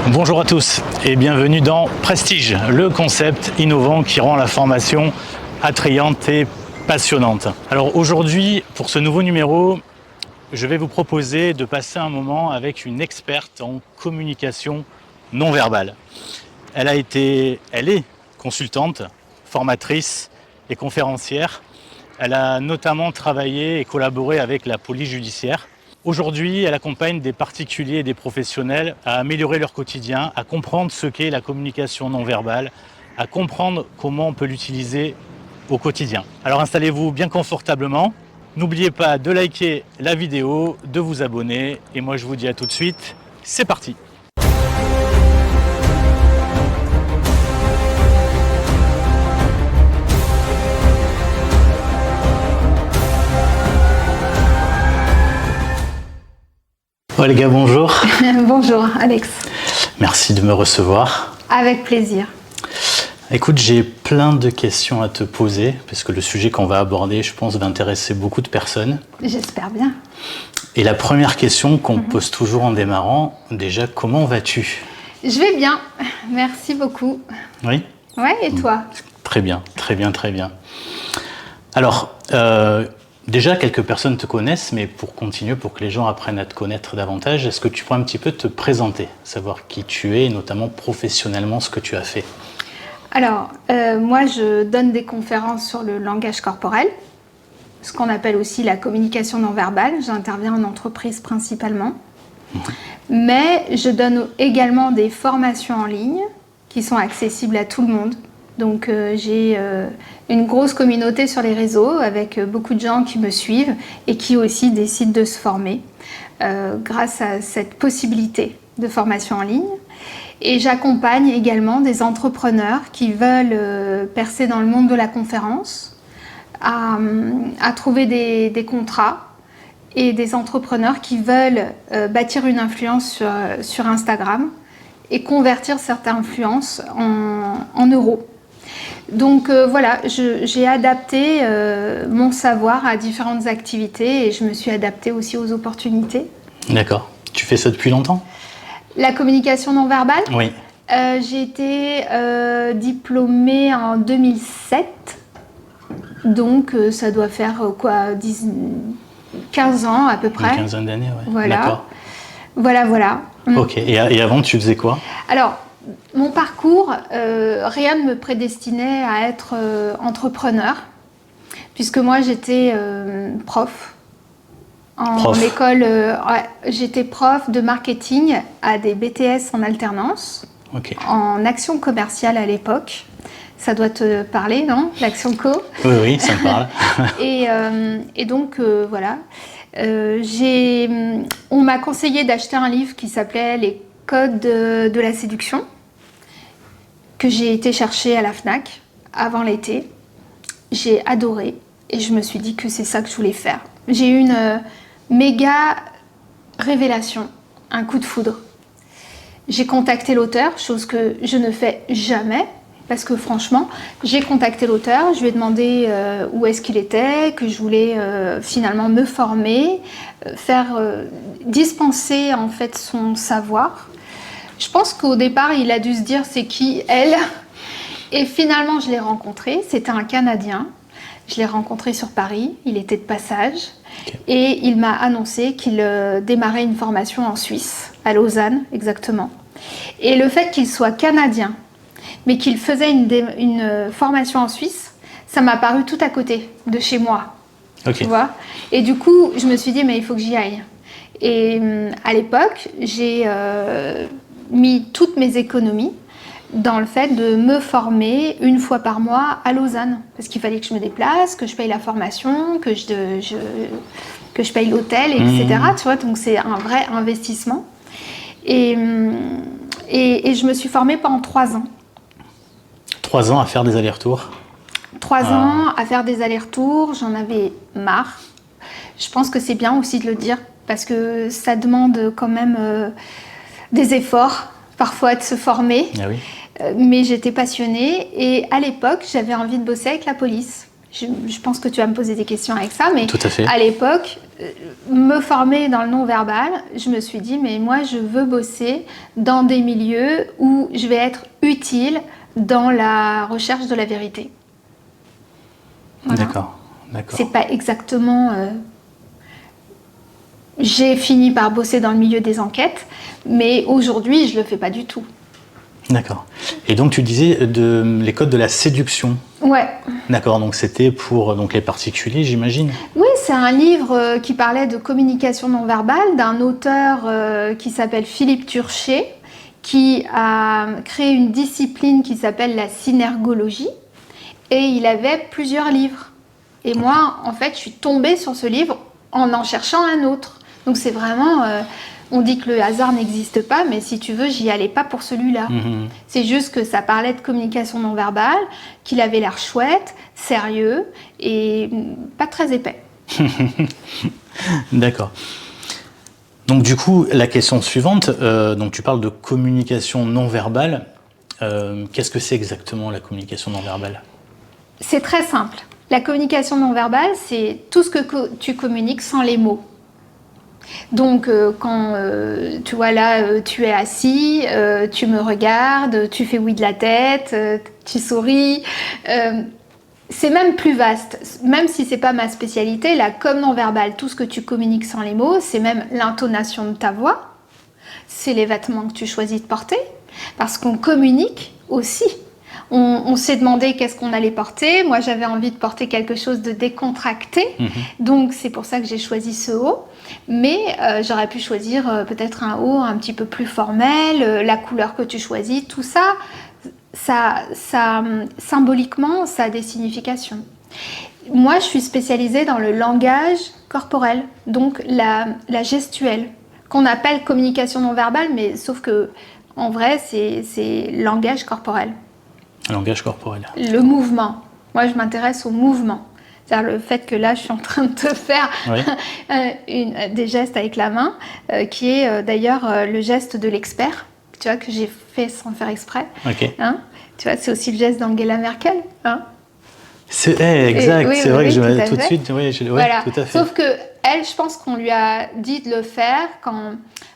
Bonjour à tous et bienvenue dans Prestige, le concept innovant qui rend la formation attrayante et passionnante. Alors aujourd'hui, pour ce nouveau numéro, je vais vous proposer de passer un moment avec une experte en communication non verbale. Elle est consultante, formatrice et conférencière. Elle a notamment travaillé et collaboré avec la police judiciaire. Aujourd'hui, elle accompagne des particuliers et des professionnels à améliorer leur quotidien, à comprendre ce qu'est la communication non verbale, à comprendre comment on peut l'utiliser au quotidien. Alors installez-vous bien confortablement. N'oubliez pas de liker la vidéo, de vous abonner. Et moi, je vous dis à tout de suite. C'est parti! Oh les gars, bonjour. Bonjour Alex. Merci de me recevoir. Avec plaisir. Écoute, j'ai plein de questions à te poser, parce que le sujet qu'on va aborder, je pense, va intéresser beaucoup de personnes. J'espère bien. Et la première question qu'on pose toujours en démarrant, déjà, comment vas-tu? Je vais bien, merci beaucoup. Oui? Ouais, et toi? Très bien, très bien, très bien. Alors, déjà, quelques personnes te connaissent, mais pour continuer, pour que les gens apprennent à te connaître davantage, est-ce que tu pourrais un petit peu te présenter, savoir qui tu es et notamment professionnellement ce que tu as fait? Alors, moi je donne des conférences sur le langage corporel, ce qu'on appelle aussi la communication non verbale. J'interviens en entreprise principalement. Mais je donne également des formations en ligne qui sont accessibles à tout le monde. Donc j'ai une grosse communauté sur les réseaux avec beaucoup de gens qui me suivent et qui aussi décident de se former grâce à cette possibilité de formation en ligne. Et j'accompagne également des entrepreneurs qui veulent percer dans le monde de la conférence, à trouver des contrats, et des entrepreneurs qui veulent bâtir une influence sur Instagram et convertir cette influence en euros. Donc voilà, j'ai adapté mon savoir à différentes activités et je me suis adaptée aussi aux opportunités. D'accord. Tu fais ça depuis longtemps? La communication non verbale? Oui. J'ai été diplômée en 2007, donc ça doit faire 15 ans à peu près. Une quinzaine d'années, oui. Voilà. D'accord. Voilà. Ok, et avant tu faisais quoi? Alors, mon parcours, rien ne me prédestinait à être entrepreneur, puisque moi j'étais prof. En école, j'étais prof de marketing à des BTS en alternance, en action commerciale à l'époque. Ça doit te parler, non? L'action co? Oui, ça me parle. et donc, voilà. On m'a conseillé d'acheter un livre qui s'appelait Les codes de la séduction, que j'ai été chercher à la Fnac avant l'été. J'ai adoré et je me suis dit que c'est ça que je voulais faire. J'ai eu une méga révélation, un coup de foudre. J'ai contacté l'auteur, chose que je ne fais jamais, parce que franchement, j'ai contacté l'auteur, je lui ai demandé où est-ce qu'il était, que je voulais finalement me former, dispenser en fait son savoir. Je pense qu'au départ, il a dû se dire c'est qui elle, et finalement je l'ai rencontré, c'était un Canadien. Je l'ai rencontré sur Paris, il était de passage et il m'a annoncé qu'il démarrait une formation en Suisse, à Lausanne exactement. Et le fait qu'il soit canadien, mais qu'il faisait une formation en Suisse, ça m'a paru tout à côté de chez moi. Tu vois ? Et du coup, je me suis dit, mais il faut que j'y aille. Et à l'époque, j'ai mis toutes mes économies dans le fait de me former une fois par mois à Lausanne. Parce qu'il fallait que je me déplace, que je paye la formation, que je paye l'hôtel, etc. Tu vois, donc c'est un vrai investissement. Et je me suis formée pendant 3 ans. 3 ans à faire des allers-retours? 3 ans à faire des allers-retours, j'en avais marre. Je pense que c'est bien aussi de le dire, parce que ça demande quand même des efforts, parfois de se former. Ah oui. Mais j'étais passionnée et à l'époque, j'avais envie de bosser avec la police. je pense que tu vas me poser des questions avec ça, mais Tout à fait. à l'époque, me former dans le non-verbal, je me suis dit, mais moi, je veux bosser dans des milieux où je vais être utile dans la recherche de la vérité. Voilà. D'accord. C'est pas exactement... J'ai fini par bosser dans le milieu des enquêtes, mais aujourd'hui, je le fais pas du tout. D'accord. Et donc tu disais les codes de la séduction. Ouais. D'accord, donc c'était pour les particuliers, j'imagine. Oui, c'est un livre qui parlait de communication non verbale d'un auteur qui s'appelle Philippe Turchet, qui a créé une discipline qui s'appelle la synergologie, et il avait plusieurs livres. Et moi, en fait, je suis tombée sur ce livre en cherchant un autre. Donc c'est vraiment... on dit que le hasard n'existe pas, mais si tu veux, j'y allais pas pour celui-là. Mmh. C'est juste que ça parlait de communication non verbale, qu'il avait l'air chouette, sérieux et pas très épais. D'accord. Donc du coup, la question suivante, donc tu parles de communication non verbale. Qu'est-ce que c'est exactement la communication non verbale? C'est très simple. La communication non verbale, c'est tout ce que tu communiques sans les mots. Donc quand tu vois là, tu es assis, tu me regardes, tu fais oui de la tête, tu souris. C'est même plus vaste, même si c'est pas ma spécialité, la com non verbale, tout ce que tu communiques sans les mots, c'est même l'intonation de ta voix, c'est les vêtements que tu choisis de porter, parce qu'on communique aussi. On s'est demandé qu'est-ce qu'on allait porter. Moi, j'avais envie de porter quelque chose de décontracté. Donc, c'est pour ça que j'ai choisi ce haut. Mais j'aurais pu choisir peut-être un haut un petit peu plus formel, la couleur que tu choisis. Tout ça, symboliquement, ça a des significations. Moi, je suis spécialisée dans le langage corporel, donc la gestuelle, qu'on appelle communication non verbale, mais sauf que, en vrai, c'est langage corporel. Langage corporel. Le mouvement. Moi, je m'intéresse au mouvement. C'est-à-dire le fait que là, je suis en train de te faire des gestes avec la main, qui est d'ailleurs le geste de l'expert, tu vois, que j'ai fait sans faire exprès. Okay. Hein, tu vois, c'est aussi le geste d'Angela Merkel. Hein. C'est exact, oui, c'est vrai que je tout, tout de suite, voilà. Tout à fait. Sauf que elle, je pense qu'on lui a dit de le faire quand...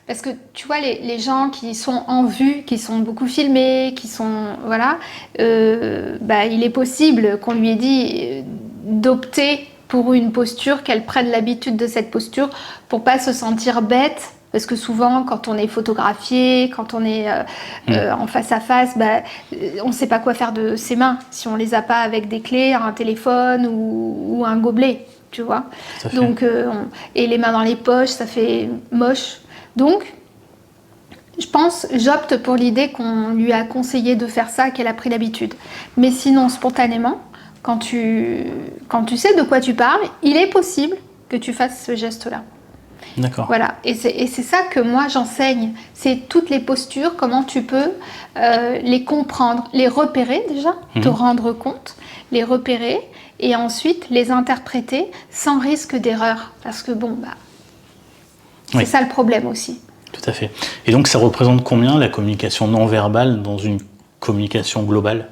Parce que tu vois, les gens qui sont en vue, qui sont beaucoup filmés, qui sont... Voilà, il est possible qu'on lui ait dit d'opter pour une posture, qu'elle prenne l'habitude de cette posture pour pas se sentir bête. Parce que souvent, quand on est photographié, quand on est en face à face, on ne sait pas quoi faire de ses mains si on ne les a pas avec des clés, un téléphone ou un gobelet, tu vois. Donc, et les mains dans les poches, ça fait moche. Donc, j'opte pour l'idée qu'on lui a conseillé de faire ça, qu'elle a pris l'habitude. Mais sinon, spontanément, quand tu sais de quoi tu parles, il est possible que tu fasses ce geste-là. D'accord. Voilà, et c'est ça que moi j'enseigne, c'est toutes les postures, comment tu peux les comprendre, les repérer déjà, te rendre compte, les repérer et ensuite les interpréter sans risque d'erreur, parce que c'est ça le problème aussi. Tout à fait. Et donc ça représente combien la communication non verbale dans une communication globale?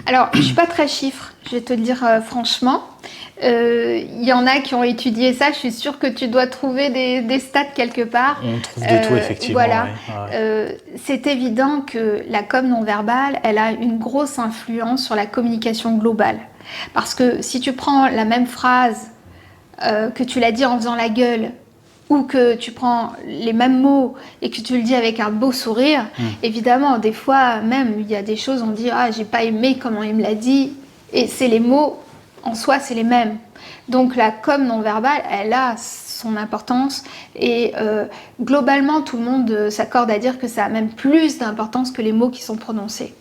Alors, je ne suis pas très chiffre, je vais te le dire franchement. Il y en a qui ont étudié ça, je suis sûre que tu dois trouver des stats quelque part. On trouve de tout, effectivement. Voilà. Ouais. C'est évident que la com non verbale, elle a une grosse influence sur la communication globale. Parce que si tu prends la même phrase que tu l'as dit en faisant la gueule, ou que tu prends les mêmes mots et que tu le dis avec un beau sourire, évidemment, des fois même, il y a des choses, on dit « Ah, j'ai pas aimé comment il me l'a dit », et c'est les mots, en soi, c'est les mêmes. Donc la com non-verbale, elle a son importance, et globalement, tout le monde s'accorde à dire que ça a même plus d'importance que les mots qui sont prononcés.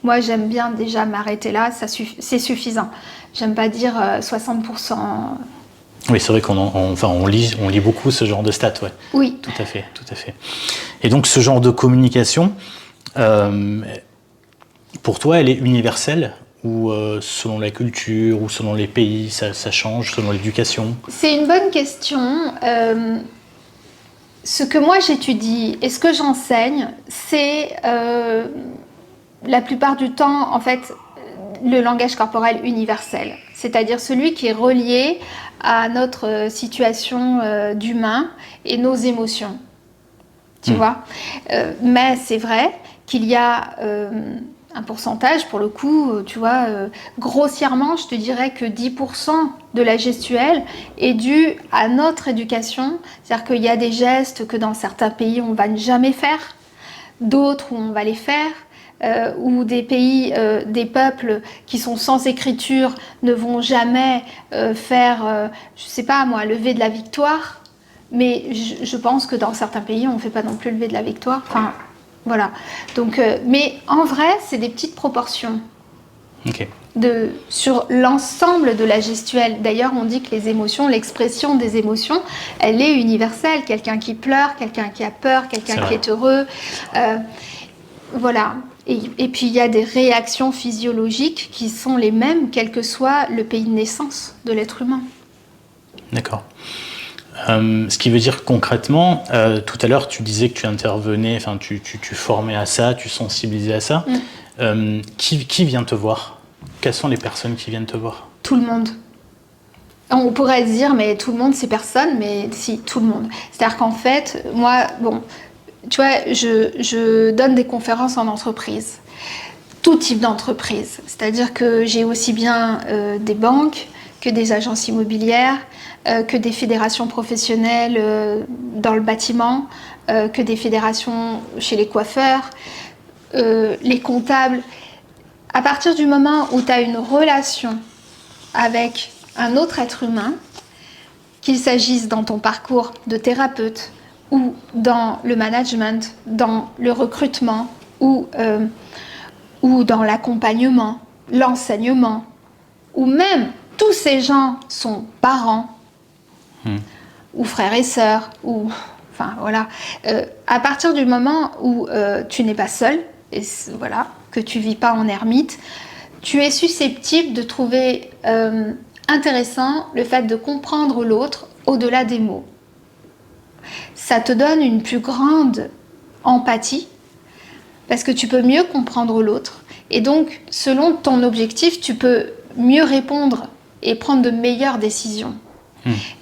Moi, j'aime bien déjà m'arrêter là, c'est suffisant. J'aime pas dire 60%... Oui, c'est vrai on lit beaucoup ce genre de stats, ouais. Oui. Tout à fait. Et donc, ce genre de communication, pour toi, elle est universelle ou selon la culture ou selon les pays, ça change, selon l'éducation? C'est une bonne question. Ce que moi j'étudie et ce que j'enseigne, c'est la plupart du temps, en fait, le langage corporel universel, c'est-à-dire celui qui est relié à notre situation d'humain et nos émotions. Tu vois, mais c'est vrai qu'il y a un pourcentage, pour le coup, tu vois, grossièrement, je te dirais que 10% de la gestuelle est due à notre éducation. C'est-à-dire qu'il y a des gestes que dans certains pays, on ne va jamais faire, d'autres où on va les faire, ou des pays, des peuples qui sont sans écriture ne vont jamais faire, je sais pas moi, lever de la victoire. Mais je pense que dans certains pays, on ne fait pas non plus lever de la victoire. Enfin, voilà. Donc, mais en vrai, c'est des petites proportions. Ok. Sur l'ensemble de la gestuelle. D'ailleurs, on dit que les émotions, l'expression des émotions, elle est universelle. Quelqu'un qui pleure, quelqu'un qui a peur, quelqu'un qui est heureux. Voilà. Et puis, il y a des réactions physiologiques qui sont les mêmes, quel que soit le pays de naissance de l'être humain. D'accord. Ce qui veut dire concrètement, tout à l'heure, tu disais que tu intervenais, enfin, tu formais à ça, tu sensibilisais à ça. Qui vient te voir ? Quelles sont les personnes qui viennent te voir ? Tout le monde. On pourrait se dire, mais tout le monde, c'est personne, mais si, tout le monde. C'est-à-dire qu'en fait, moi, bon, tu vois, je donne des conférences en entreprise, tout type d'entreprise. C'est-à-dire que j'ai aussi bien des banques que des agences immobilières, que des fédérations professionnelles dans le bâtiment, que des fédérations chez les coiffeurs, les comptables. À partir du moment où tu as une relation avec un autre être humain, qu'il s'agisse dans ton parcours de thérapeute ou dans le management, dans le recrutement ou dans l'accompagnement, l'enseignement, ou même tous ces gens sont parents ou frères et sœurs, ou enfin voilà. À partir du moment où tu n'es pas seul, et voilà, que tu vis pas en ermite, tu es susceptible de trouver intéressant le fait de comprendre l'autre au-delà des mots. Ça te donne une plus grande empathie parce que tu peux mieux comprendre l'autre et donc selon ton objectif, tu peux mieux répondre et prendre de meilleures décisions.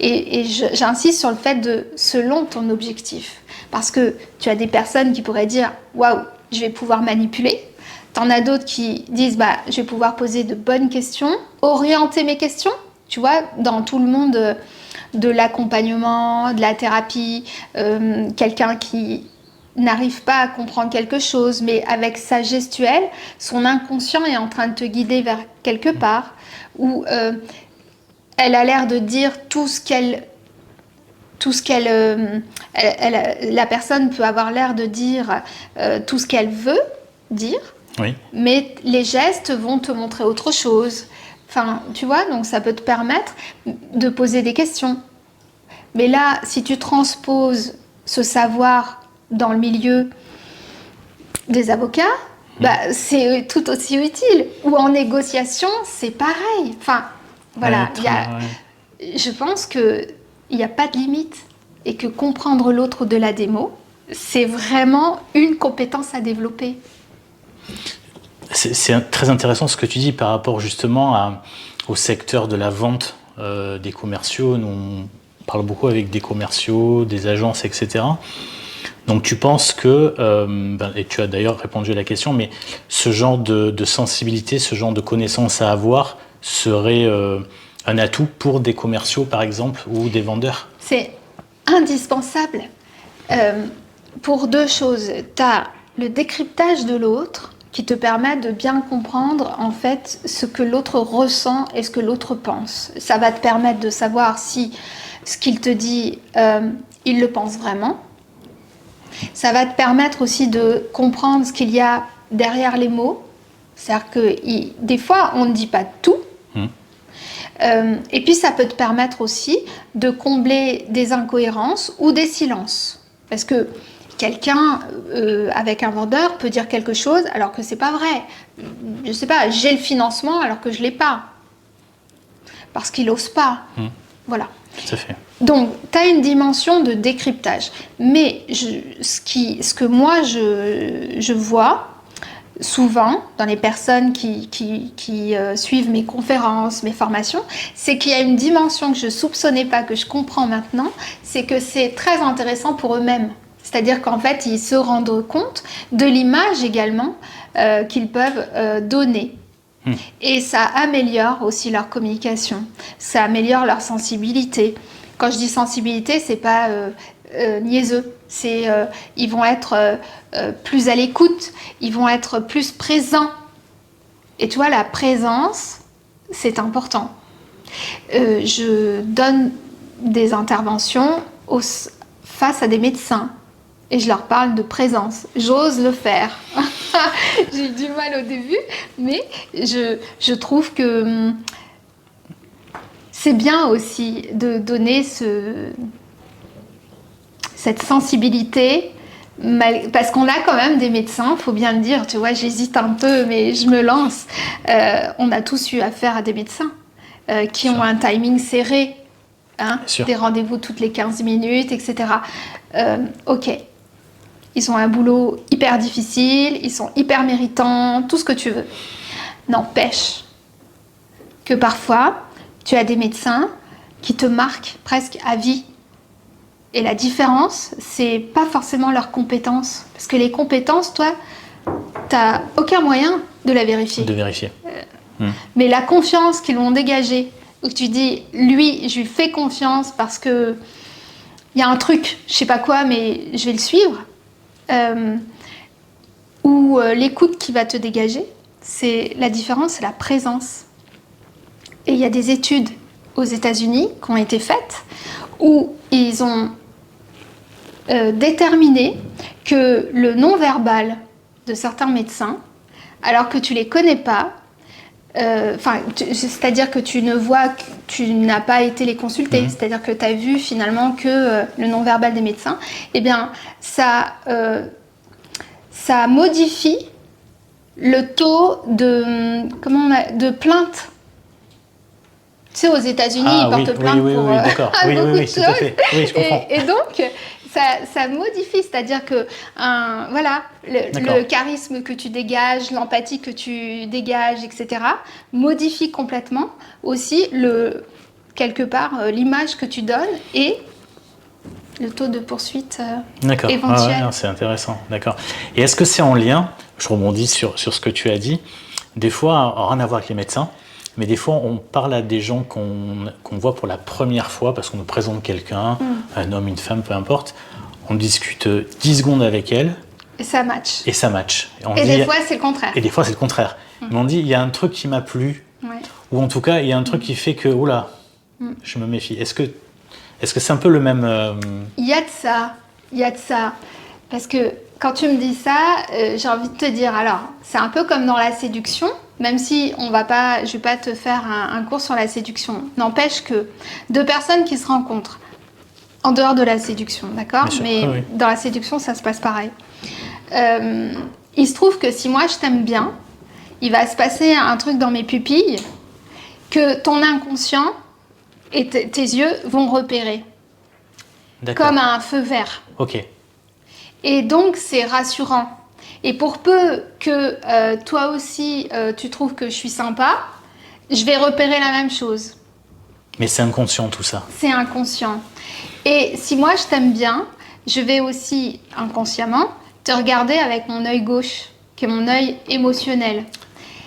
Et j'insiste sur le fait de selon ton objectif parce que tu as des personnes qui pourraient dire waouh, je vais pouvoir manipuler. T'en as d'autres qui disent bah, je vais pouvoir poser de bonnes questions, orienter mes questions. Tu vois, dans tout le monde de l'accompagnement, de la thérapie, quelqu'un qui n'arrive pas à comprendre quelque chose, mais avec sa gestuelle, son inconscient est en train de te guider vers quelque part, où elle a l'air de dire la personne peut avoir l'air de dire tout ce qu'elle veut dire, oui. Mais les gestes vont te montrer autre chose. Enfin, tu vois, donc ça peut te permettre de poser des questions. Mais là, si tu transposes ce savoir dans le milieu des avocats, bah, c'est tout aussi utile. Ou en négociation, c'est pareil. Enfin, voilà, je pense qu'il n'y a pas de limite et que comprendre l'autre au-delà des mots, c'est vraiment une compétence à développer. C'est très intéressant ce que tu dis par rapport justement au secteur de la vente des commerciaux. Nous, on parle beaucoup avec des commerciaux, des agences, etc. Donc tu penses que, et tu as d'ailleurs répondu à la question, mais ce genre de sensibilité, ce genre de connaissances à avoir serait un atout pour des commerciaux par exemple ou des vendeurs ? C'est indispensable pour deux choses. Tu as le décryptage de l'autre qui te permet de bien comprendre en fait ce que l'autre ressent et ce que l'autre pense. Ça va te permettre de savoir si ce qu'il te dit, il le pense vraiment. Ça va te permettre aussi de comprendre ce qu'il y a derrière les mots. C'est-à-dire que des fois, on ne dit pas tout. Et puis, ça peut te permettre aussi de combler des incohérences ou des silences. Parce que quelqu'un, avec un vendeur, peut dire quelque chose alors que c'est pas vrai. Je sais pas, j'ai le financement alors que je l'ai pas. Parce qu'il n'ose pas. Voilà. Tout à fait. Donc, tu as une dimension de décryptage. Mais ce que moi, je vois, souvent dans les personnes qui suivent mes conférences, mes formations, c'est qu'il y a une dimension que je ne soupçonnais pas, que je comprends maintenant, c'est que c'est très intéressant pour eux-mêmes. C'est-à-dire qu'en fait, ils se rendent compte de l'image également qu'ils peuvent donner. Et ça améliore aussi leur communication, ça améliore leur sensibilité. Quand je dis sensibilité, c'est pas niaiseux, c'est ils vont être plus à l'écoute, ils vont être plus présents. Et tu vois, la présence, c'est important. Je donne des interventions face à des médecins. Et je leur parle de présence. J'ose le faire. J'ai eu du mal au début, mais je trouve que c'est bien aussi de donner cette sensibilité, parce qu'on a quand même des médecins, il faut bien le dire, tu vois, j'hésite un peu, mais je me lance. On a tous eu affaire à des médecins qui ont un timing serré, hein, des rendez-vous toutes les 15 minutes, etc. Ok. Ils ont un boulot hyper difficile, ils sont hyper méritants, tout ce que tu veux. N'empêche que parfois, tu as des médecins qui te marquent presque à vie. Et la différence, c'est pas forcément leurs compétences. Parce que les compétences, toi, t'as aucun moyen de la vérifier. De vérifier. Mais la confiance qu'ils vont dégager, où tu dis, lui, je lui fais confiance parce que il y a un truc, je sais pas quoi, mais je vais le suivre. Ou l'écoute qui va te dégager, c'est la différence, c'est la présence. Et il y a des études aux États-Unis qui ont été faites où ils ont déterminé que le non-verbal de certains médecins, alors que tu les connais pas, c'est-à-dire que tu ne vois, que tu n'as pas été les consulter, c'est-à-dire que tu as vu finalement que le non-verbal des médecins, eh bien, ça modifie le taux de plainte. Tu sais, aux États-Unis, ils portent plainte pour d'accord. beaucoup de tout à fait. Oui, je comprends. Et donc, ça modifie, c'est-à-dire que le charisme que tu dégages, l'empathie que tu dégages, etc., modifie complètement aussi quelque part l'image que tu donnes et le taux de poursuite éventuel. D'accord, c'est intéressant. D'accord. Et est-ce que c'est en lien, je rebondis sur ce que tu as dit, des fois, rien à voir avec les médecins, mais des fois, on parle à des gens qu'on voit pour la première fois parce qu'on nous présente quelqu'un, un homme, une femme, peu importe. On discute 10 secondes avec elle. Et ça match. Des fois, c'est le contraire. Et des fois, c'est le contraire. Mais on dit, il y a un truc qui m'a plu. Ouais. Ou en tout cas, il y a un truc qui fait que, oula, je me méfie. Est-ce que c'est un peu le même... Il y a de ça. Parce que quand tu me dis ça, j'ai envie de te dire, alors, c'est un peu comme dans la séduction, même si je vais pas te faire un cours sur la séduction. N'empêche que deux personnes qui se rencontrent, en dehors de la séduction, d'accord ? Mais dans la séduction, ça se passe pareil. Il se trouve que si moi, je t'aime bien, il va se passer un truc dans mes pupilles que ton inconscient et tes yeux vont repérer. D'accord. Comme un feu vert. Ok. Et donc, c'est rassurant. Et pour peu que toi aussi, tu trouves que je suis sympa, je vais repérer la même chose. Mais c'est inconscient tout ça. C'est inconscient. Et si moi, je t'aime bien, je vais aussi, inconsciemment, te regarder avec mon œil gauche, qui est mon œil émotionnel.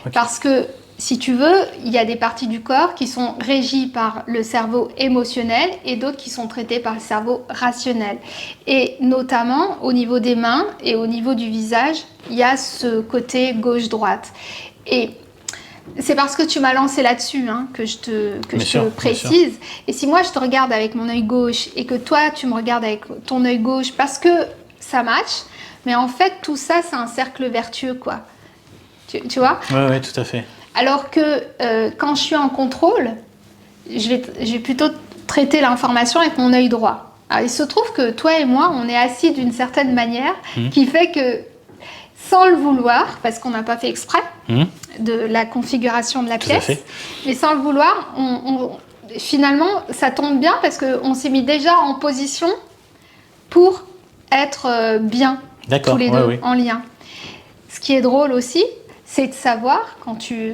Okay. Parce que, si tu veux, il y a des parties du corps qui sont régies par le cerveau émotionnel et d'autres qui sont traitées par le cerveau rationnel. Et notamment, au niveau des mains et au niveau du visage, il y a ce côté gauche-droite. Et c'est parce que tu m'as lancé là-dessus que je te précise. Et si moi, je te regarde avec mon œil gauche et que toi, tu me regardes avec ton œil gauche parce que ça match, mais en fait, tout ça, c'est un cercle vertueux, quoi. Tu vois ? Oui, tout à fait. Alors que quand je suis en contrôle, je vais plutôt traiter l'information avec mon œil droit. Alors, il se trouve que toi et moi, on est assis d'une certaine manière qui fait que, sans le vouloir, parce qu'on n'a pas fait exprès de la configuration de la pièce, mais sans le vouloir, finalement, ça tombe bien parce qu'on s'est mis déjà en position pour être bien, tous les deux, en lien. ce qui est drôle aussi, c'est de savoir, quand tu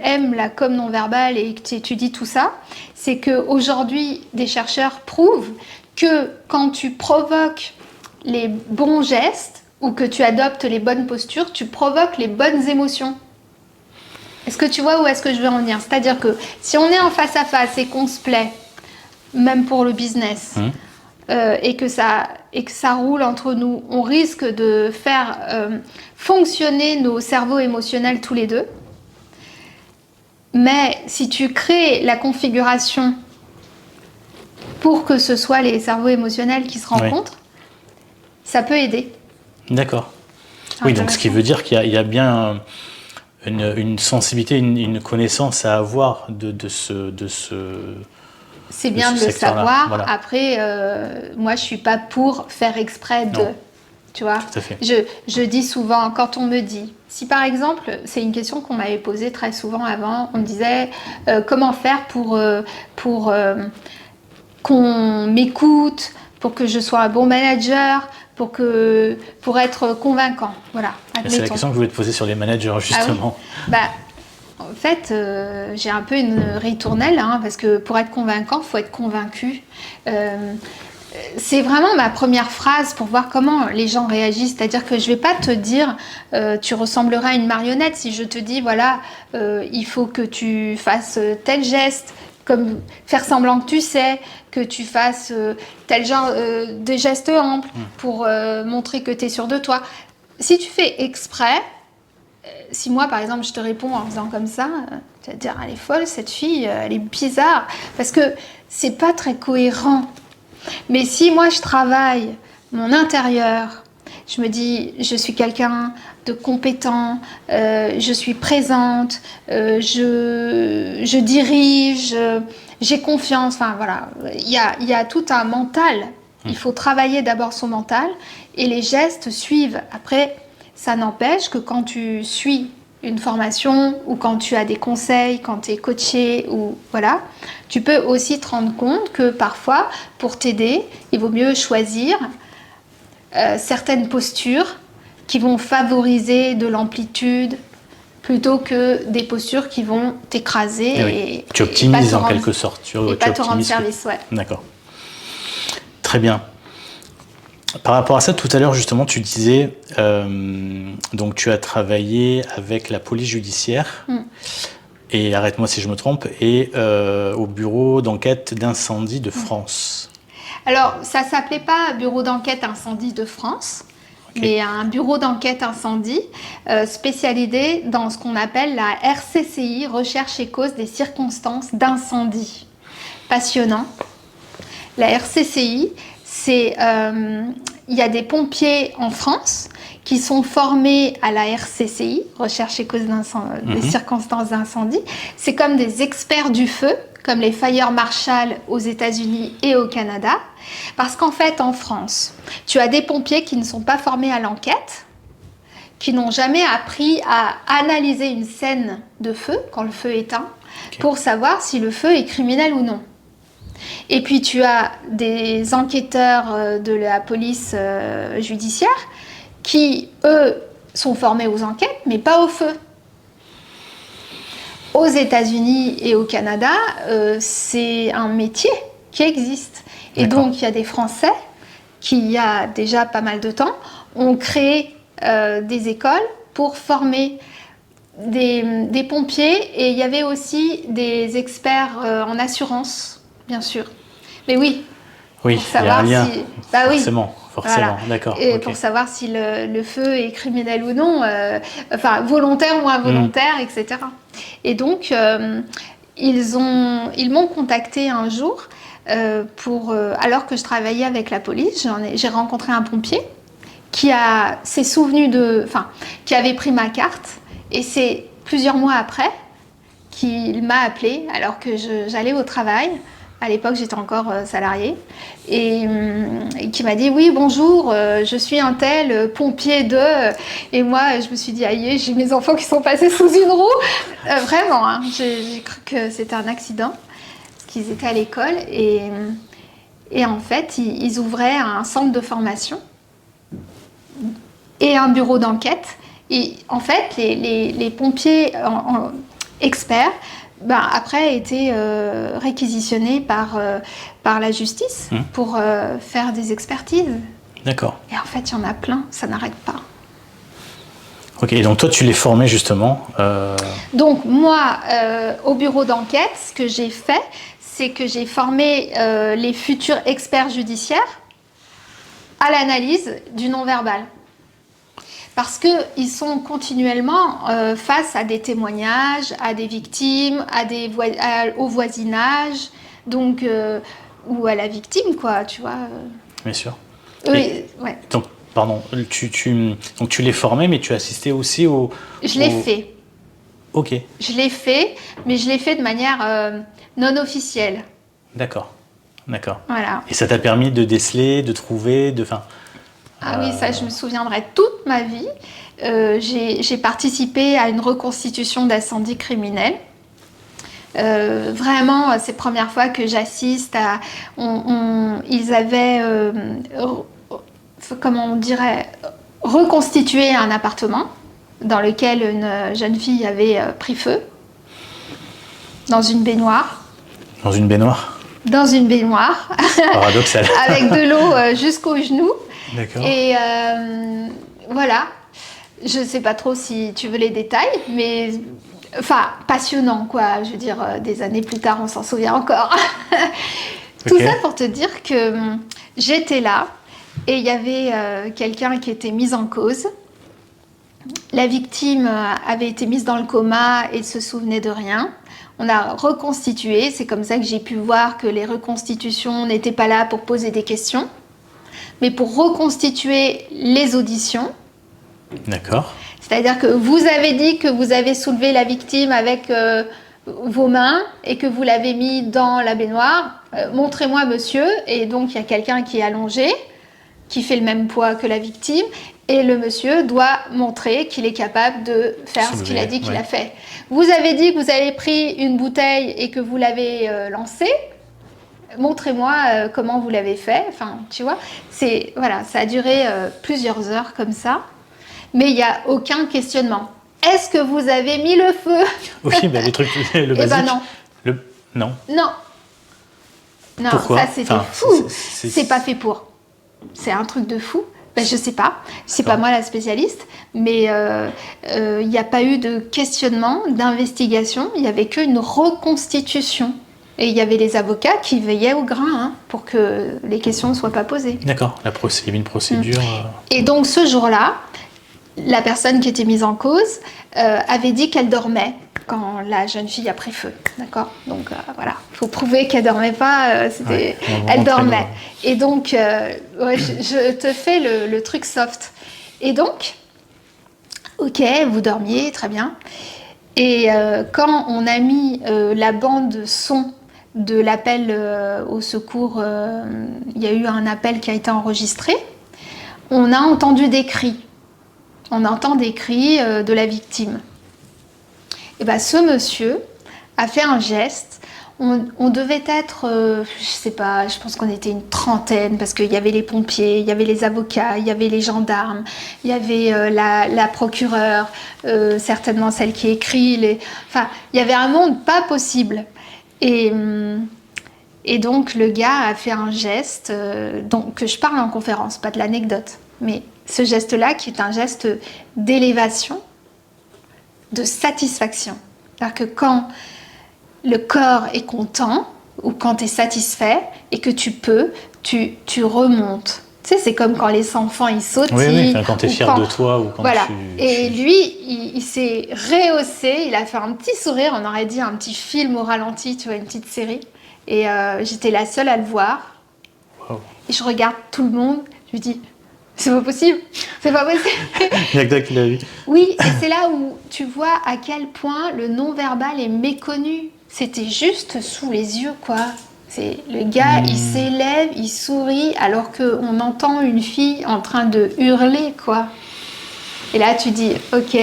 aimes la com non verbale et que tu étudies tout ça, c'est qu'aujourd'hui, des chercheurs prouvent que quand tu provoques les bons gestes ou que tu adoptes les bonnes postures, tu provoques les bonnes émotions. Est-ce que tu vois où est-ce que je veux en venir? C'est-à-dire que si on est en face à face et qu'on se plaît, même pour le business, et que ça roule entre nous, on risque de faire fonctionner nos cerveaux émotionnels tous les deux. Mais si tu crées la configuration pour que ce soit les cerveaux émotionnels qui se rencontrent, ça peut aider. D'accord. Oui, donc ce qui veut dire qu'il y a bien une sensibilité, une connaissance à avoir de ce c'est bien de le savoir. Voilà. Après, moi, je suis pas pour faire exprès de. Non. Tu vois. Tout à fait. Je dis souvent, quand on me dit, si par exemple, c'est une question qu'on m'avait posée très souvent avant, on me disait comment faire pour qu'on m'écoute, pour que je sois un bon manager, pour être convaincant. Voilà. C'est la question que je voulais te poser sur les managers, justement. Ah oui. En fait, j'ai un peu une ritournelle, parce que pour être convaincant, il faut être convaincu. C'est vraiment ma première phrase pour voir comment les gens réagissent. C'est-à-dire que je ne vais pas te dire tu ressembleras à une marionnette si je te dis voilà, il faut que tu fasses tel geste, comme faire semblant que tu sais, que tu fasses tel genre de gestes amples pour montrer que tu es sûr de toi. Si tu fais exprès, si moi, par exemple, je te réponds en faisant comme ça, tu vas te dire, elle est folle, cette fille, elle est bizarre. Parce que c'est pas très cohérent. Mais si moi, je travaille mon intérieur, je me dis, je suis quelqu'un de compétent, je suis présente, je dirige, j'ai confiance. Enfin, voilà, il y a tout un mental. Il faut travailler d'abord son mental et les gestes suivent. Après, ça n'empêche que quand tu suis une formation ou quand tu as des conseils, quand tu es coaché, ou voilà, tu peux aussi te rendre compte que parfois, pour t'aider, il vaut mieux choisir certaines postures qui vont favoriser de l'amplitude plutôt que des postures qui vont t'écraser. Et tu optimises en quelque sorte. Tu pas te rendre service, ouais. D'accord. Très bien. Par rapport à ça, tout à l'heure, justement, tu disais, donc tu as travaillé avec la police judiciaire, et arrête-moi si je me trompe, et au bureau d'enquête d'incendie de France. Alors, ça ne s'appelait pas bureau d'enquête incendie de France, mais un bureau d'enquête incendie spécialisé dans ce qu'on appelle la RCCI, Recherche et cause des circonstances d'incendie. Passionnant. La RCCI, il y a des pompiers en France qui sont formés à la RCCI, Recherche et cause des circonstances d'incendie. C'est comme des experts du feu, comme les Fire Marshal aux États-Unis et au Canada. Parce qu'en fait, en France, tu as des pompiers qui ne sont pas formés à l'enquête, qui n'ont jamais appris à analyser une scène de feu, quand le feu est éteint, pour savoir si le feu est criminel ou non. Et puis tu as des enquêteurs de la police judiciaire qui, eux, sont formés aux enquêtes, mais pas au feu. Aux États-Unis et au Canada, c'est un métier qui existe. Et donc, il y a des Français qui, il y a déjà pas mal de temps, ont créé des écoles pour former des pompiers. Et il y avait aussi des experts en assurance, bien sûr. Mais oui. Oui, pour savoir il y a un lien. Si... Bah oui. Forcément, voilà. D'accord. Et pour savoir si le feu est criminel ou non, enfin volontaire ou involontaire, etc. Et donc, ils m'ont contacté un jour alors que je travaillais avec la police. J'ai rencontré un pompier qui s'est souvenu qui avait pris ma carte, et c'est plusieurs mois après qu'il m'a appelé alors que j'allais au travail. À l'époque, j'étais encore salariée, et qui m'a dit « Oui, bonjour, je suis un tel pompier de... » Et moi, je me suis dit « Aïe, j'ai mes enfants qui sont passés sous une roue !» Vraiment, hein, j'ai cru que c'était un accident, parce qu'ils étaient à l'école, et en fait, ils ouvraient un centre de formation. Et et un bureau d'enquête. Et en fait, les pompiers experts, après, étaient réquisitionnés par la justice pour faire des expertises. D'accord. Et en fait, il y en a plein, ça n'arrête pas. Ok, et donc toi, tu les formais justement Donc moi, au bureau d'enquête, ce que j'ai fait, c'est que j'ai formé les futurs experts judiciaires à l'analyse du non-verbal. Parce qu'ils sont continuellement face à des témoignages, à des victimes, au voisinage, donc, ou à la victime, quoi, tu vois. Bien sûr. Ouais. Donc, pardon, donc tu les formais, mais tu assistais aussi au... Je l'ai fait. Ok. Je l'ai fait, mais je l'ai fait de manière non officielle. D'accord. Voilà. Et ça t'a permis de déceler, de trouver, Ah oui, ça, je me souviendrai toute ma vie. J'ai participé à une reconstitution d'incendie criminel. Vraiment, c'est la première fois que j'assiste à... Ils avaient, comment on dirait, reconstitué un appartement dans lequel une jeune fille avait pris feu, dans une baignoire. Dans une baignoire. Dans une baignoire. Paradoxal. Avec de l'eau jusqu'aux genoux. D'accord. Et voilà. Je ne sais pas trop si tu veux les détails, mais... Enfin, passionnant, quoi. Je veux dire, des années plus tard, on s'en souvient encore. Tout ça pour te dire que j'étais là et il y avait quelqu'un qui était mis en cause. La victime avait été mise dans le coma et ne se souvenait de rien. On a reconstitué. C'est comme ça que j'ai pu voir que les reconstitutions n'étaient pas là pour poser des questions, mais pour reconstituer les auditions. D'accord. C'est-à-dire que vous avez dit que vous avez soulevé la victime avec vos mains et que vous l'avez mis dans la baignoire. Montrez-moi, monsieur. Et donc, il y a quelqu'un qui est allongé, qui fait le même poids que la victime. Et le monsieur doit montrer qu'il est capable de faire ce qu'il a dit qu'il a fait. Vous avez dit que vous avez pris une bouteille et que vous l'avez lancée. Montrez-moi comment vous l'avez fait. Enfin, tu vois, voilà, ça a duré plusieurs heures comme ça. Mais il n'y a aucun questionnement. Est-ce que vous avez mis le feu? Oui, les trucs, le basique. Eh ben non. Non. Non, pourquoi? Ça c'était fou. C'est pas fait pour. C'est un truc de fou. Je sais pas. C'est pas moi la spécialiste. Mais il n'y a pas eu de questionnement, d'investigation. Il n'y avait qu'une reconstitution. Et il y avait les avocats qui veillaient au grain pour que les questions ne soient pas posées. D'accord. Il y avait une procédure. Et donc ce jour-là, la personne qui était mise en cause avait dit qu'elle dormait quand la jeune fille a pris feu, d'accord? Donc voilà, il faut prouver qu'elle dormait pas, elle dormait. Et donc, je te fais le truc soft. Et donc, ok, vous dormiez, très bien. Et quand on a mis la bande son de l'appel au secours, il y a eu un appel qui a été enregistré, on a entendu des cris. On entend des cris de la victime. Et ce monsieur a fait un geste. On devait être, je sais pas, je pense qu'on était une trentaine parce qu'il y avait les pompiers, il y avait les avocats, il y avait les gendarmes, il y avait la procureure, certainement celle qui écrit. Enfin, il y avait un monde pas possible. Et donc le gars a fait un geste, que je parle en conférence, pas de l'anecdote, mais ce geste-là qui est un geste d'élévation, de satisfaction. C'est-à-dire que quand le corps est content ou quand tu es satisfait et que tu peux, tu remontes. Tu sais, c'est comme quand les enfants ils sautent. Oui, quand tu es fier de toi ou quand voilà. Et lui, il s'est rehaussé, il a fait un petit sourire, on aurait dit un petit film au ralenti, tu vois, une petite série. Et j'étais la seule à le voir. Wow. Et je regarde tout le monde, je me dis... C'est pas possible. Il y a que toi qui l'as vu. Oui, et c'est là où tu vois à quel point le non-verbal est méconnu. C'était juste sous les yeux, quoi. Le gars, il s'élève, il sourit, alors qu'on entend une fille en train de hurler, quoi. Et là, tu dis, ok,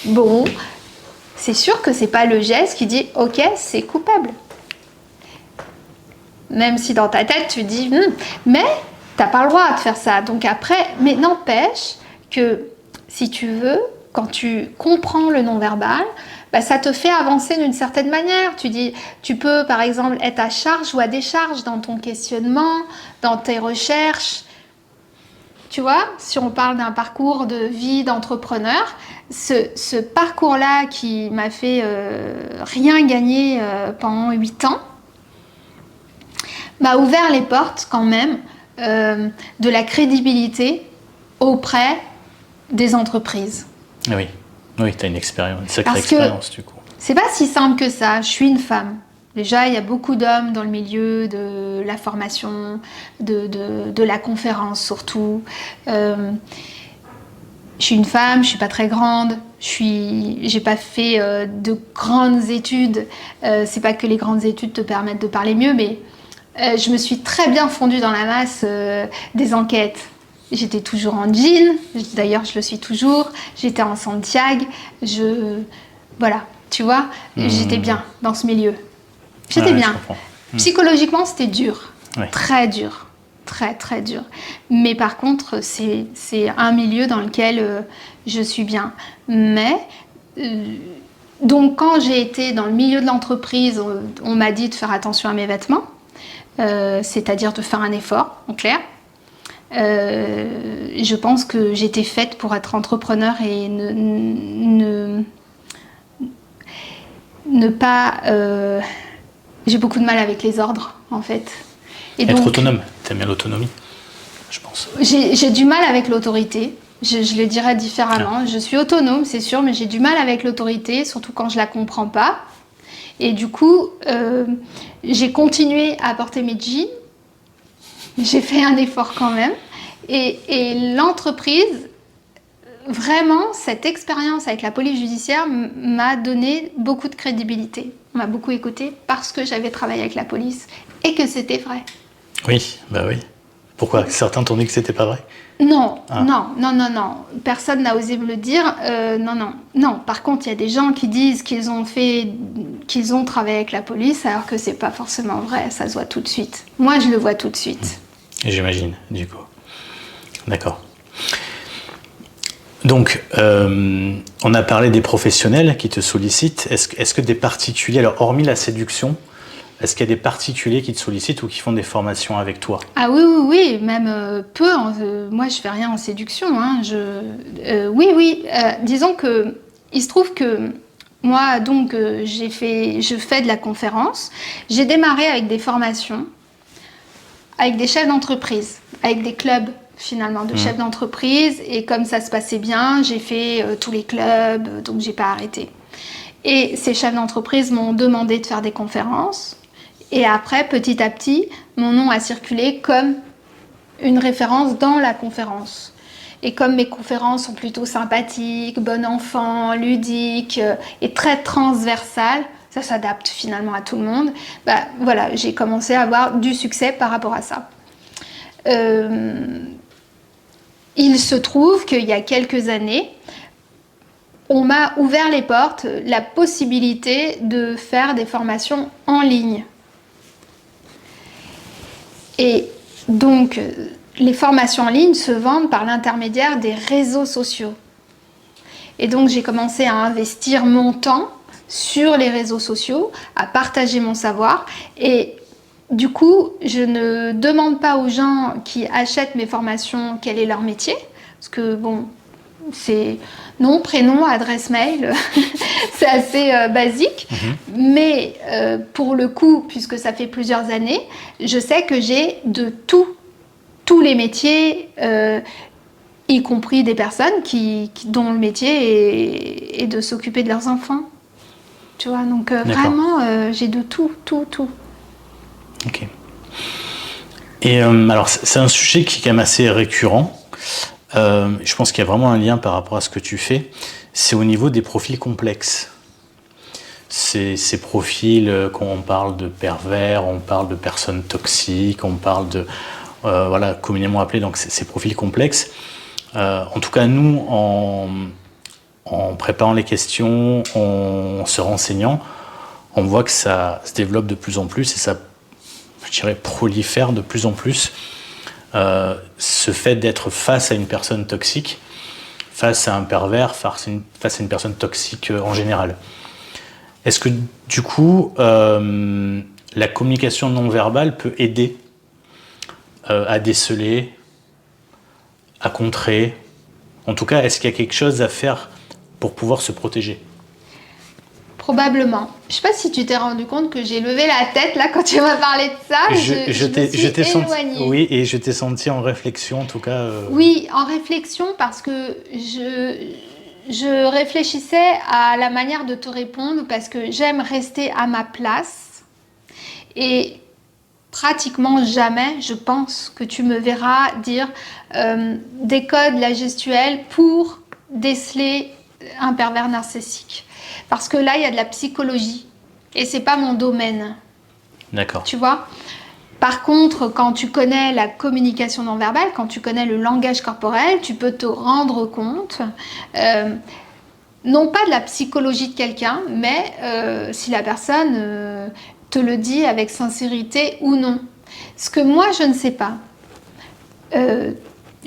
bon, c'est sûr que c'est pas le geste qui dit, ok, c'est coupable. Même si dans ta tête, tu dis, mais... T'as pas le droit de faire ça. Donc après, mais n'empêche que, si tu veux, quand tu comprends le non-verbal, ça te fait avancer d'une certaine manière. Tu peux, par exemple, être à charge ou à décharge dans ton questionnement, dans tes recherches. Tu vois, si on parle d'un parcours de vie d'entrepreneur, ce parcours-là qui m'a fait rien gagner pendant 8 ans, m'a ouvert les portes quand même de la crédibilité auprès des entreprises. Oui, tu as une sacrée expérience du coup. C'est pas si simple que ça. Je suis une femme. Déjà, il y a beaucoup d'hommes dans le milieu de la formation, de la conférence surtout. Je suis une femme, je suis pas très grande, j'ai pas fait de grandes études. C'est pas que les grandes études te permettent de parler mieux, mais je me suis très bien fondue dans la masse des enquêtes. J'étais toujours en jean, d'ailleurs je le suis toujours. J'étais en Santiago, voilà, tu vois, j'étais bien dans ce milieu. J'étais bien. Psychologiquement, c'était dur, très dur, très très dur. Mais par contre, c'est un milieu dans lequel je suis bien. Mais donc, quand j'ai été dans le milieu de l'entreprise, on m'a dit de faire attention à mes vêtements, c'est-à-dire de faire un effort, en clair. Je pense que j'étais faite pour être entrepreneur et ne pas... j'ai beaucoup de mal avec les ordres, en fait. Et être donc, autonome, t'aimes bien l'autonomie, je pense. J'ai du mal avec l'autorité, je le dirais différemment. Je suis autonome, c'est sûr, mais j'ai du mal avec l'autorité, surtout quand je la comprends pas. Et du coup, j'ai continué à porter mes jeans. J'ai fait un effort quand même. Et l'entreprise, vraiment, cette expérience avec la police judiciaire m'a donné beaucoup de crédibilité. On m'a beaucoup écouté parce que j'avais travaillé avec la police et que c'était vrai. Oui, bah oui. Pourquoi? Certains t'ont dit que c'était pas vrai? Non, non. Personne n'a osé me le dire. Non. Par contre, il y a des gens qui disent qu'ils ont travaillé avec la police, alors que c'est pas forcément vrai. Ça se voit tout de suite. Moi, je le vois tout de suite. J'imagine, du coup. D'accord. Donc, on a parlé des professionnels qui te sollicitent. Est-ce que des particuliers, alors hormis la séduction, est-ce qu'il y a des particuliers qui te sollicitent ou qui font des formations avec toi? Ah oui, même peu. Moi, je fais rien en séduction. Hein. Oui. Disons que il se trouve que moi, donc, je fais de la conférence. J'ai démarré avec des formations, avec des chefs d'entreprise, avec des clubs finalement de chefs d'entreprise. Et comme ça se passait bien, j'ai fait tous les clubs, donc j'ai pas arrêté. Et ces chefs d'entreprise m'ont demandé de faire des conférences. Et après, petit à petit, mon nom a circulé comme une référence dans la conférence. Et comme mes conférences sont plutôt sympathiques, bon enfant, ludiques et très transversales, ça s'adapte finalement à tout le monde, voilà, j'ai commencé à avoir du succès par rapport à ça. Il se trouve qu'il y a quelques années, on m'a ouvert les portes, la possibilité de faire des formations en ligne. Et donc, les formations en ligne se vendent par l'intermédiaire des réseaux sociaux. Et donc, j'ai commencé à investir mon temps sur les réseaux sociaux, à partager mon savoir. Et du coup, je ne demande pas aux gens qui achètent mes formations quel est leur métier. Parce que, bon, c'est nom, prénom, adresse mail, c'est assez basique. Mais pour le coup, puisque ça fait plusieurs années, je sais que j'ai de tous les métiers, y compris des personnes dont le métier est de s'occuper de leurs enfants. Tu vois, donc vraiment, j'ai de tout. Ok. Et alors, c'est un sujet qui est quand même assez récurrent. Je pense qu'il y a vraiment un lien par rapport à ce que tu fais. C'est au niveau des profils complexes. Ces profils, quand on parle de pervers, on parle de personnes toxiques, on parle de, communément appelés, donc ces profils complexes. En tout cas, nous, en préparant les questions, en se renseignant, on voit que ça se développe de plus en plus et ça, je dirais, prolifère de plus en plus. Ce fait d'être face à une personne toxique, face à un pervers, face à une personne toxique en général. Est-ce que du coup, la communication non verbale peut aider à déceler, à contrer? En tout cas, est-ce qu'il y a quelque chose à faire pour pouvoir se protéger? Probablement. Je ne sais pas si tu t'es rendu compte que j'ai levé la tête là quand tu m'as parlé de ça. Je me suis éloignée. Oui, et je t'ai senti en réflexion en tout cas. Oui, en réflexion parce que je réfléchissais à la manière de te répondre parce que j'aime rester à ma place et pratiquement jamais, je pense, que tu me verras dire décode la gestuelle pour déceler un pervers narcissique. Parce que là, il y a de la psychologie et c'est pas mon domaine. D'accord. Tu vois ? Par contre, quand tu connais la communication non verbale, quand tu connais le langage corporel, tu peux te rendre compte, non pas de la psychologie de quelqu'un, mais si la personne te le dit avec sincérité ou non. Ce que moi, je ne sais pas.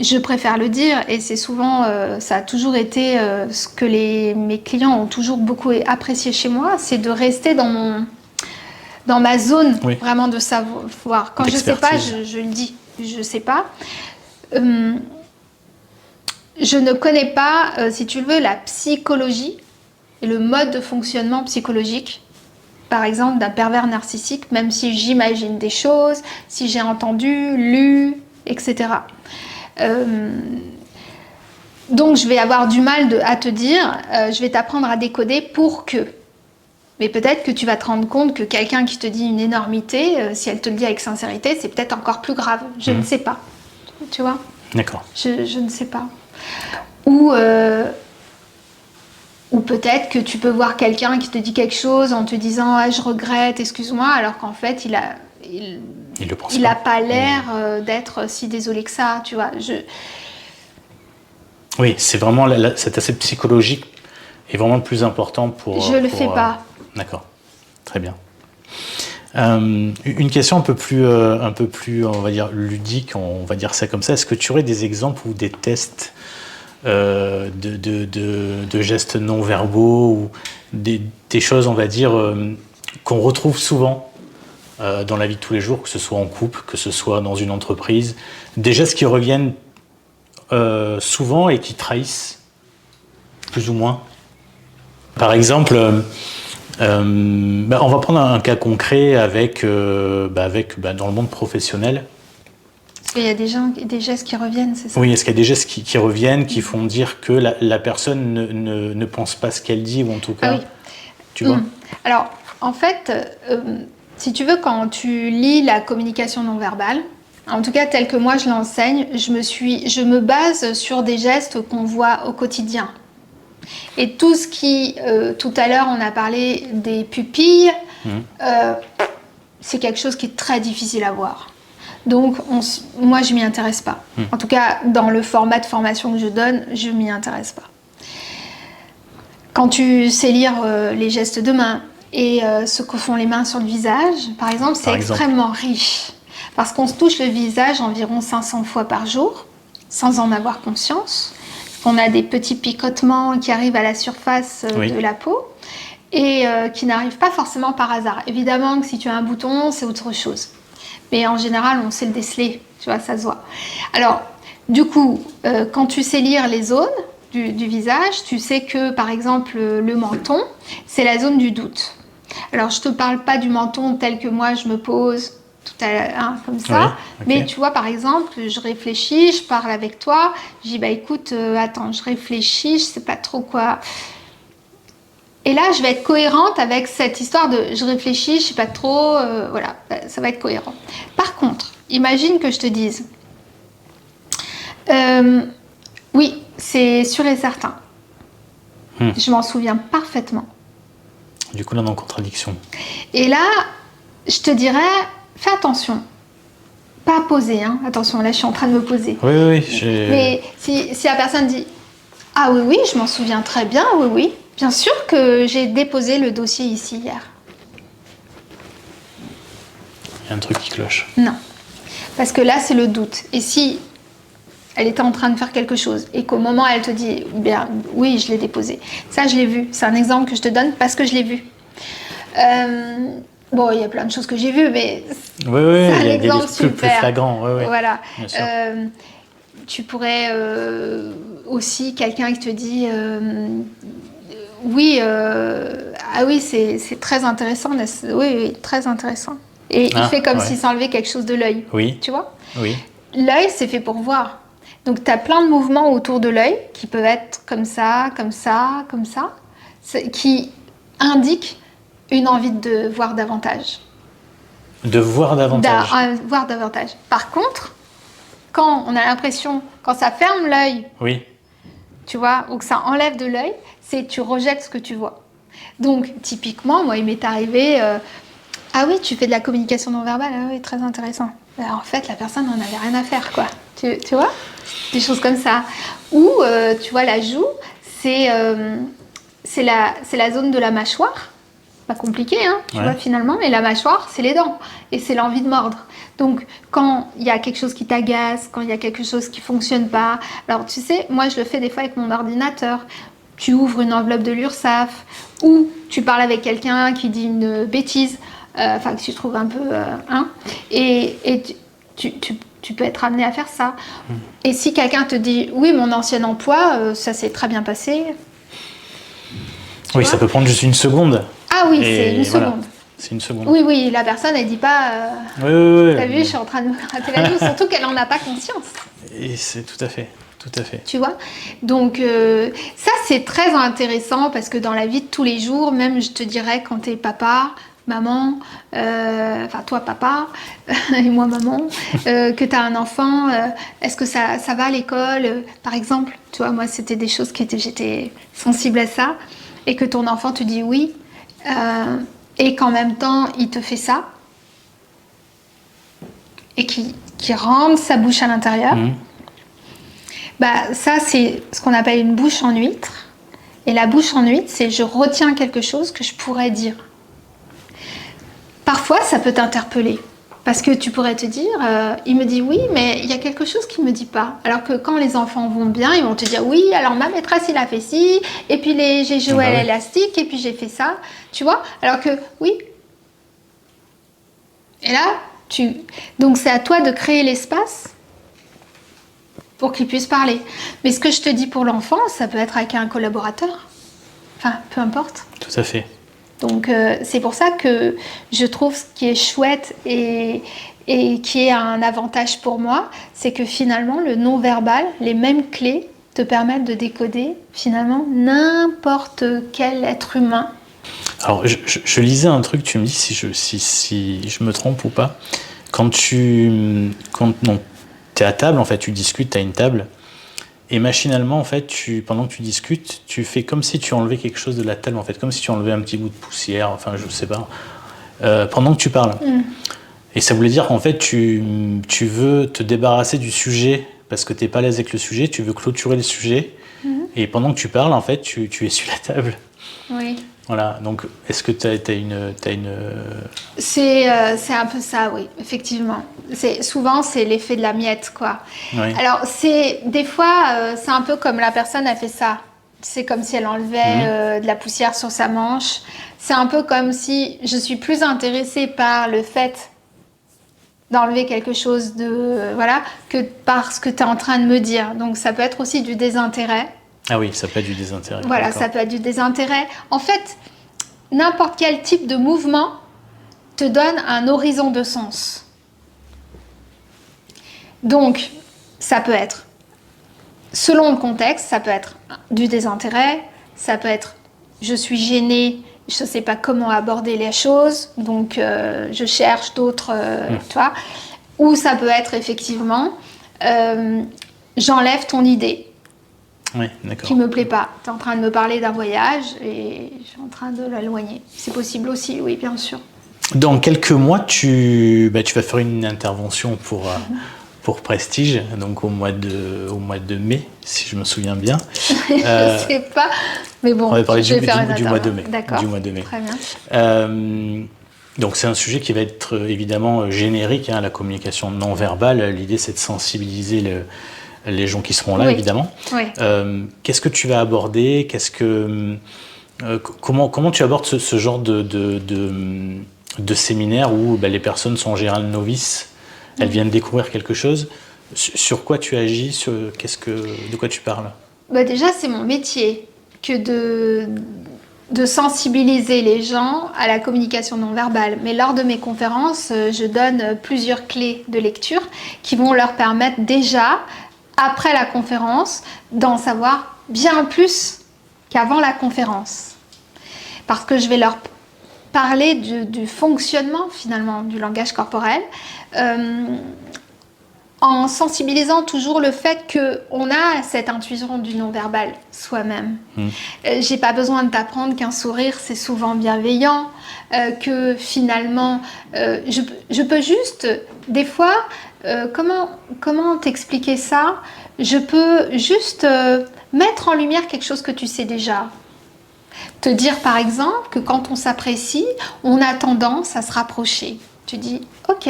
Je préfère le dire et c'est souvent, ça a toujours été ce que mes clients ont toujours beaucoup apprécié chez moi, c'est de rester dans ma zone vraiment de savoir. Quand je ne sais pas, je le dis, je ne sais pas. Je ne connais pas, si tu le veux, la psychologie et le mode de fonctionnement psychologique, par exemple, d'un pervers narcissique, même si j'imagine des choses, si j'ai entendu, lu, etc. Donc je vais avoir du mal à te dire, je vais t'apprendre à décoder pour que. Mais peut-être que tu vas te rendre compte que quelqu'un qui te dit une énormité, si elle te le dit avec sincérité, c'est peut-être encore plus grave. Je ne sais pas. Tu vois ? D'accord. Je ne sais pas. Ou peut-être que tu peux voir quelqu'un qui te dit quelque chose en te disant « Ah, je regrette, excuse-moi », alors qu'en fait, il n'a pas l'air d'être si désolé que ça, tu vois. Oui, c'est vraiment cet aspect psychologique est vraiment le plus important pour... Je le fais pas. D'accord, très bien. Une question un peu plus, on va dire, ludique, on va dire ça comme ça. Est-ce que tu aurais des exemples ou des tests de gestes non verbaux ou des choses, on va dire, qu'on retrouve souvent dans la vie de tous les jours, que ce soit en couple, que ce soit dans une entreprise, des gestes qui reviennent souvent et qui trahissent plus ou moins. Par exemple, on va prendre un cas concret avec dans le monde professionnel. Il y a des gestes qui reviennent, c'est ça ? Oui, est-ce qu'il y a des gestes qui reviennent, qui font dire que la personne ne pense pas ce qu'elle dit, ou en tout cas, oui. Tu vois ? Alors, en fait, si tu veux, quand tu lis la communication non verbale, en tout cas tel que moi je l'enseigne, je me base sur des gestes qu'on voit au quotidien. Et tout ce qui, tout à l'heure on a parlé des pupilles, c'est quelque chose qui est très difficile à voir. Donc moi je m'y intéresse pas. En tout cas dans le format de formation que je donne, je m'y intéresse pas. Quand tu sais lire les gestes de main et ce que font les mains sur le visage, par exemple, c'est extrêmement riche. Parce qu'on se touche le visage environ 500 fois par jour, sans en avoir conscience. On a des petits picotements qui arrivent à la surface de la peau et qui n'arrivent pas forcément par hasard. Évidemment que si tu as un bouton, c'est autre chose. Mais en général, on sait le déceler, tu vois, ça se voit. Alors, du coup, quand tu sais lire les zones du visage, tu sais que, par exemple, le menton, c'est la zone du doute. Alors, je ne te parle pas du menton tel que moi, je me pose tout à l'heure, comme ça. Oui, okay. Mais tu vois, par exemple, je réfléchis, je parle avec toi, je dis, bah écoute, attends, je réfléchis, je ne sais pas trop quoi... Et là, je vais être cohérente avec cette histoire de je réfléchis, je ne sais pas trop, voilà, ça va être cohérent. Par contre, imagine que je te dise, oui, c'est sûr et certain. Je m'en souviens parfaitement. Du coup, là, on est en contradiction. Et là, je te dirais, fais attention. Pas poser, hein. Attention, là, je suis en train de me poser. Oui. Mais si la personne dit, ah oui, je m'en souviens très bien, oui. Bien sûr que j'ai déposé le dossier ici hier. Il y a un truc qui cloche. Non. Parce que là, c'est le doute. Et si elle était en train de faire quelque chose et qu'au moment elle te dit bien oui, je l'ai déposé. Ça, je l'ai vu. C'est un exemple que je te donne parce que je l'ai vu. Bon, il y a plein de choses que j'ai vues, mais c'est un exemple super. Plus flagrant. Voilà. Tu pourrais aussi quelqu'un qui te dit oui, ah oui, c'est très intéressant. Oui, très intéressant. Et il fait comme s'il s'enlevait quelque chose de l'œil. Oui. Tu vois ? Oui. L'œil, c'est fait pour voir. Donc, tu as plein de mouvements autour de l'œil qui peuvent être comme ça, comme ça, comme ça, qui indiquent une envie de voir davantage. De voir davantage. Voir davantage. Par contre, quand on a l'impression, quand ça ferme l'œil, oui. Tu vois, ou que ça enlève de l'œil, c'est tu rejettes ce que tu vois. Donc, typiquement, moi, il m'est arrivé, ah oui, tu fais de la communication non verbale, ah oui, très intéressant. Alors, en fait, la personne n'en avait rien à faire, quoi. Tu vois, des choses comme ça. Ou, tu vois, la joue, c'est la zone de la mâchoire. Pas compliqué, hein, tu vois, finalement, mais la mâchoire, c'est les dents et c'est l'envie de mordre. Donc, quand il y a quelque chose qui t'agace, quand il y a quelque chose qui fonctionne pas, alors tu sais, moi je le fais des fois avec mon ordinateur. Tu ouvres une enveloppe de l'URSSAF ou tu parles avec quelqu'un qui dit une bêtise, enfin que tu trouves un peu, et tu peux être amené à faire ça. Et si quelqu'un te dit, oui, mon ancien emploi, ça s'est très bien passé. Oui, ça peut prendre juste une seconde. Ah oui, c'est une seconde. C'est une seconde. Oui, la personne, elle dit pas. Oui. T'as vu, je suis en train de me gratter la joue, surtout qu'elle en a pas conscience. Et c'est tout à fait. Tu vois. Donc ça, c'est très intéressant parce que dans la vie de tous les jours, même je te dirais quand t'es papa, maman, enfin toi papa et moi maman, que t'as un enfant, est-ce que ça va à l'école, par exemple. Tu vois, moi c'était des choses j'étais sensible à ça, et que ton enfant te dit oui. Et qu'en même temps, il te fait ça, et qui rentre sa bouche à l'intérieur, bah, ça, c'est ce qu'on appelle une bouche en huître. Et la bouche en huître, c'est je retiens quelque chose que je pourrais dire. Parfois, ça peut t'interpeller. Parce que tu pourrais te dire, il me dit oui, mais il y a quelque chose qu'il ne me dit pas. Alors que quand les enfants vont bien, ils vont te dire oui, alors ma maîtresse, il a fait ci, et puis j'ai joué à l'élastique, et puis j'ai fait ça. Tu vois ? Alors que oui. Et là, donc c'est à toi de créer l'espace pour qu'il puisse parler. Mais ce que je te dis pour l'enfant, ça peut être avec un collaborateur. Enfin, peu importe. Tout à fait. Donc c'est pour ça que je trouve ce qui est chouette et qui est un avantage pour moi, c'est que finalement le non-verbal, les mêmes clés te permettent de décoder finalement n'importe quel être humain. Alors je lisais un truc, tu me dis si je me trompe ou pas. Quand tu es à table, en fait, tu discutes, tu as une table. Et machinalement, en fait, pendant que tu discutes, tu fais comme si tu enlevais quelque chose de la table, en fait, comme si tu enlevais un petit bout de poussière, enfin, je sais pas, pendant que tu parles. Et ça voulait dire qu'en fait, tu veux te débarrasser du sujet parce que tu n'es pas à l'aise avec le sujet, tu veux clôturer le sujet, et pendant que tu parles, en fait, tu essuies la table. Oui. Voilà, donc est-ce que tu as une... C'est un peu ça, oui, effectivement. Souvent, c'est l'effet de la miette, quoi. Oui. Alors, des fois, c'est un peu comme la personne a fait ça. C'est comme si elle enlevait de la poussière sur sa manche. C'est un peu comme si je suis plus intéressée par le fait d'enlever quelque chose que par ce que tu es en train de me dire. Donc, ça peut être aussi du désintérêt. Ah oui, ça peut être du désintérêt. Voilà, d'accord. ça peut être du désintérêt. En fait, n'importe quel type de mouvement te donne un horizon de sens. Donc, ça peut être, selon le contexte, ça peut être du désintérêt, ça peut être je suis gênée, je ne sais pas comment aborder les choses, donc je cherche d'autres, tu vois. Ou ça peut être effectivement, j'enlève ton idée. Oui, d'accord. Qui me plaît pas. Tu es en train de me parler d'un voyage et je suis en train de l'éloigner. C'est possible aussi, oui, bien sûr. Dans quelques mois, tu vas faire une intervention pour Prestige, donc au mois de mai, si je me souviens bien. Je sais pas, mais bon, on va parler je vais faire du mois de mai. D'accord. Du mois de mai. Très bien. Donc c'est un sujet qui va être évidemment générique, la communication non verbale. L'idée, c'est de sensibiliser les gens qui seront là, Oui. évidemment. Oui. Qu'est-ce que tu vas aborder? Comment tu abordes ce genre de séminaire où les personnes sont en général novices, elles viennent découvrir quelque chose? Sur quoi tu agis? De quoi tu parles? Déjà, c'est mon métier que de sensibiliser les gens à la communication non verbale. Mais lors de mes conférences, je donne plusieurs clés de lecture qui vont leur permettre déjà, après la conférence, d'en savoir bien plus qu'avant la conférence. Parce que je vais leur parler du fonctionnement finalement du langage corporel, en sensibilisant toujours le fait qu'on a cette intuition du non-verbal soi-même. J'ai pas besoin de t'apprendre qu'un sourire c'est souvent bienveillant, que finalement je peux juste des fois comment t'expliquer ça? Je peux juste mettre en lumière quelque chose que tu sais déjà. Te dire par exemple que quand on s'apprécie, on a tendance à se rapprocher. Tu dis ok,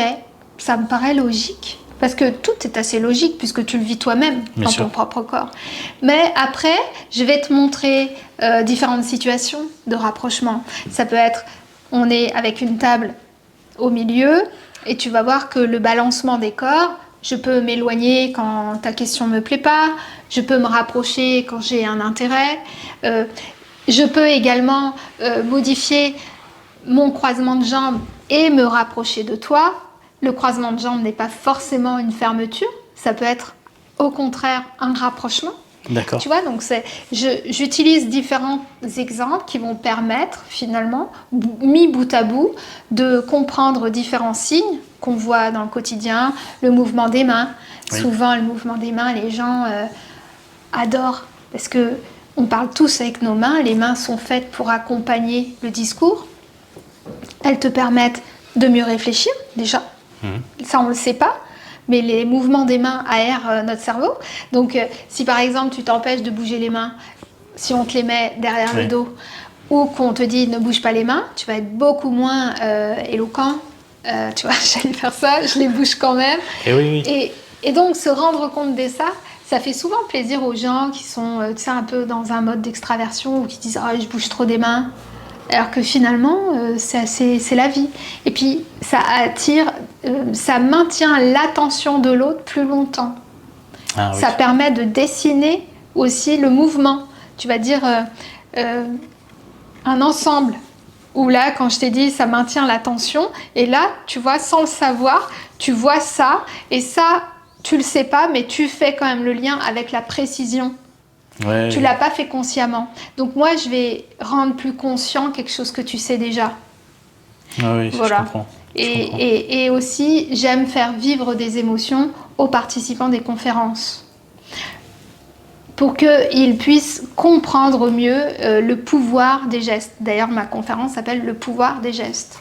ça me paraît logique. Parce que tout est assez logique puisque tu le vis toi-même dans ton propre corps. Mais après, je vais te montrer différentes situations de rapprochement. Ça peut être, on est avec une table au milieu et tu vas voir que le balancement des corps, je peux m'éloigner quand ta question ne me plaît pas, je peux me rapprocher quand j'ai un intérêt, je peux également modifier mon croisement de jambes et me rapprocher de toi. Le croisement de jambes n'est pas forcément une fermeture, ça peut être au contraire un rapprochement. D'accord. Tu vois, donc j'utilise différents exemples qui vont permettre finalement, mis bout à bout, de comprendre différents signes qu'on voit dans le quotidien, le mouvement des mains. Oui. Souvent, le mouvement des mains, les gens adorent parce que on parle tous avec nos mains. Les mains sont faites pour accompagner le discours. Elles te permettent de mieux réfléchir déjà. Ça, on ne le sait pas, mais les mouvements des mains aèrent notre cerveau. Donc, si par exemple, tu t'empêches de bouger les mains, si on te les met derrière le dos, ou qu'on te dit ne bouge pas les mains, tu vas être beaucoup moins éloquent. Tu vois, j'allais faire ça, je les bouge quand même. Et donc, se rendre compte de ça, ça fait souvent plaisir aux gens qui sont un peu dans un mode d'extraversion ou qui disent « Ah, je bouge trop des mains ». Alors que finalement, c'est la vie. Et puis, ça attire, ça maintient l'attention de l'autre plus longtemps. Ah, oui. Ça permet de dessiner aussi le mouvement. Tu vas dire un ensemble. Où là, quand je t'ai dit, ça maintient l'attention. Et là, tu vois, sans le savoir, tu vois ça. Et ça, tu le sais pas, mais tu fais quand même le lien avec la précision. Ouais. Tu l'as pas fait consciemment. Donc moi, je vais rendre plus conscient quelque chose que tu sais déjà. Ah oui, voilà. Je comprends. Et aussi, j'aime faire vivre des émotions aux participants des conférences pour qu'ils puissent comprendre mieux le pouvoir des gestes. D'ailleurs, ma conférence s'appelle « Le pouvoir des gestes ».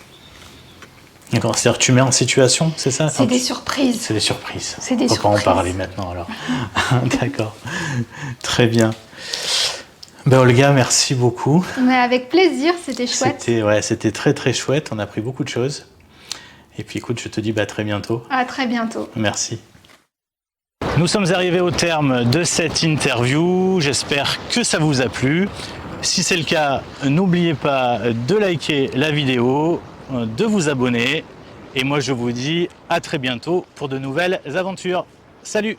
D'accord, c'est-à-dire que tu mets en situation, c'est ça? C'est des surprises. C'est des surprises. C'est des surprises. On va pas en parler maintenant alors. D'accord, très bien. Olga, merci beaucoup. Mais avec plaisir, c'était chouette. C'était très très chouette, on a appris beaucoup de choses. Et puis écoute, je te dis à très bientôt. À très bientôt. Merci. Nous sommes arrivés au terme de cette interview, j'espère que ça vous a plu. Si c'est le cas, n'oubliez pas de liker la vidéo, de vous abonner et moi je vous dis à très bientôt pour de nouvelles aventures. Salut!